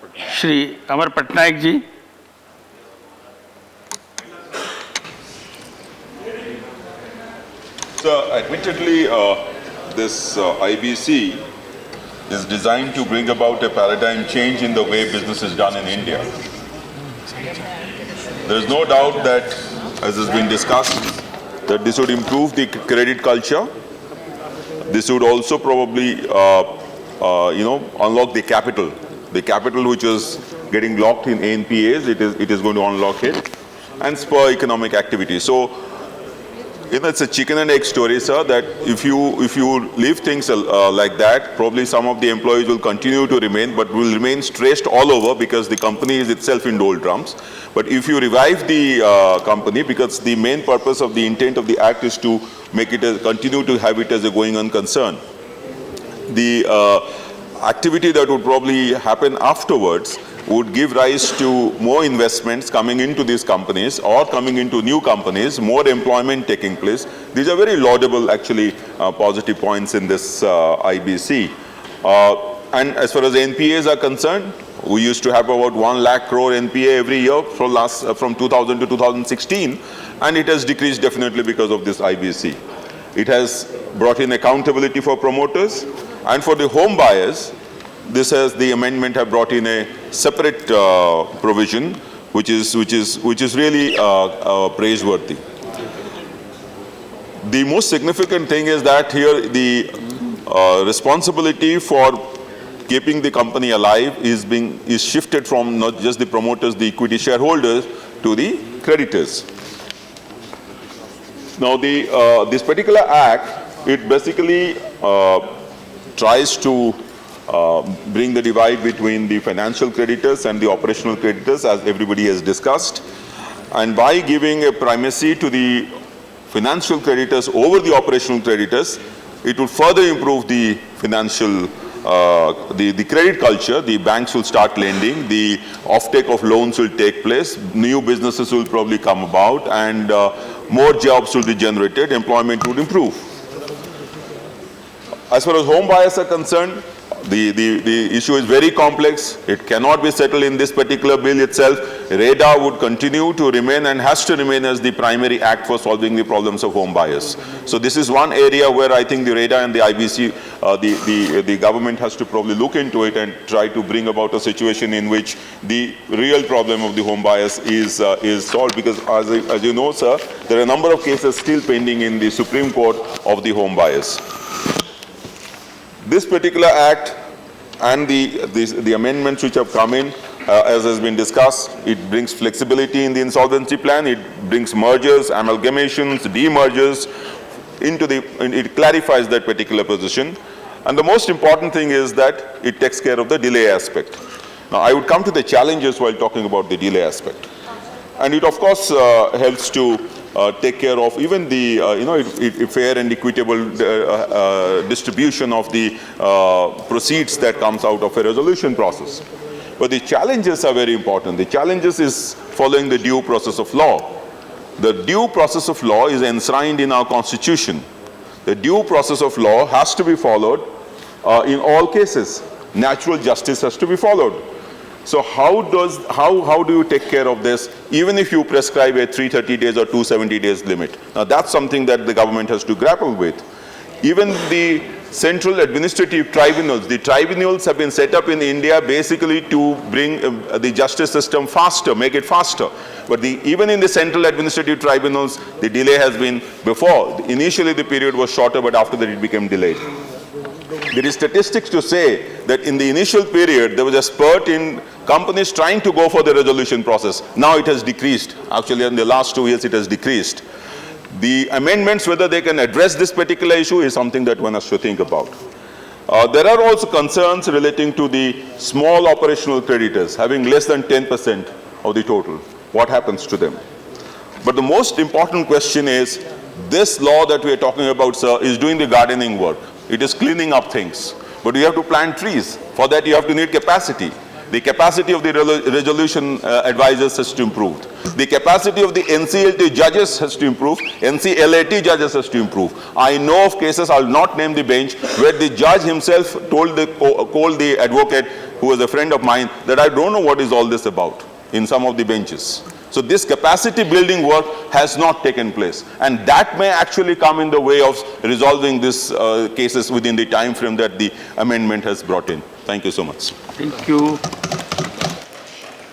Shri Amar Patnaik ji. So, admittedly, this IBC is designed to bring about a paradigm change in the way business is done in India. There is no doubt that, as has been discussed, that this would improve the credit culture. This would also probably, unlock the capital which is getting locked in ANPAs. It is going to unlock it and spur economic activity. So, it's a chicken and egg story, sir, that if you leave things like that, probably some of the employees will continue to remain, but will remain stressed all over because the company is itself in doldrums. But if you revive the company, because the main purpose of the intent of the act is to make it continue to have it as a going on concern, the activity that would probably happen afterwards would give rise to more investments coming into these companies or coming into new companies, more employment taking place. These are very laudable, actually, positive points in this IBC. And as far as NPAs are concerned, we used to have about 1 lakh crore NPA every year from 2000 to 2016, and it has decreased definitely because of this IBC. It has brought in accountability for promoters, and for the home buyers, the amendment have brought in a separate provision, which is really praiseworthy. The most significant thing is that here the responsibility for keeping the company alive is shifted from not just the promoters, the equity shareholders, to the creditors. Now, this particular act, it basically tries to bring the divide between the financial creditors and the operational creditors, as everybody has discussed. And by giving a primacy to the financial creditors over the operational creditors, it will further improve the financial, the credit culture. The banks will start lending, the offtake of loans will take place, new businesses will probably come about, and more jobs will be generated, employment would improve. As far as home buyers are concerned, the issue is very complex. It cannot be settled in this particular bill itself. REDA would continue to remain and has to remain as the primary act for solving the problems of home buyers. So this is one area where I think the REDA and the IBC, the government has to probably look into it and try to bring about a situation in which the real problem of the home buyers is solved. Because as you know, sir, there are a number of cases still pending in the Supreme Court of the home buyers. This particular act and the amendments which have come in, as has been discussed, it brings flexibility in the insolvency plan, it brings mergers, amalgamations, demergers it clarifies that particular position. And the most important thing is that it takes care of the delay aspect. Now, I would come to the challenges while talking about the delay aspect. And it, of course, helps to take care of even the fair and equitable distribution of the proceeds that comes out of a resolution process. But the challenges are very important. The challenges is following the due process of law. The due process of law is enshrined in our Constitution. The due process of law has to be followed in all cases. Natural justice has to be followed. So how do you take care of this, even if you prescribe a 330 days or 270 days limit? Now that's something that the government has to grapple with. Even the central administrative tribunals, the tribunals have been set up in India basically to bring the justice system faster, make it faster. But even in the central administrative tribunals, the delay has been before. Initially the period was shorter, but after that it became delayed. There is statistics to say that in the initial period, there was a spurt in companies trying to go for the resolution process. Now it has decreased. Actually, in the last 2 years, it has decreased. The amendments, whether they can address this particular issue, is something that one has to think about. There are also concerns relating to the small operational creditors, having less than 10% of the total. What happens to them? But the most important question is, this law that we are talking about, sir, is doing the gardening work. It is cleaning up things. But you have to plant trees. For that, you have to need capacity. The capacity of the resolution advisors has to improve. The capacity of the NCLT judges has to improve. NCLAT judges has to improve. I know of cases, I'll not name the bench, where the judge himself told the advocate, who was a friend of mine, that I don't know what is all this about in some of the benches. So this capacity building work has not taken place, and that may actually come in the way of resolving these cases within the time frame that the amendment has brought in. Thank you so much. Thank you.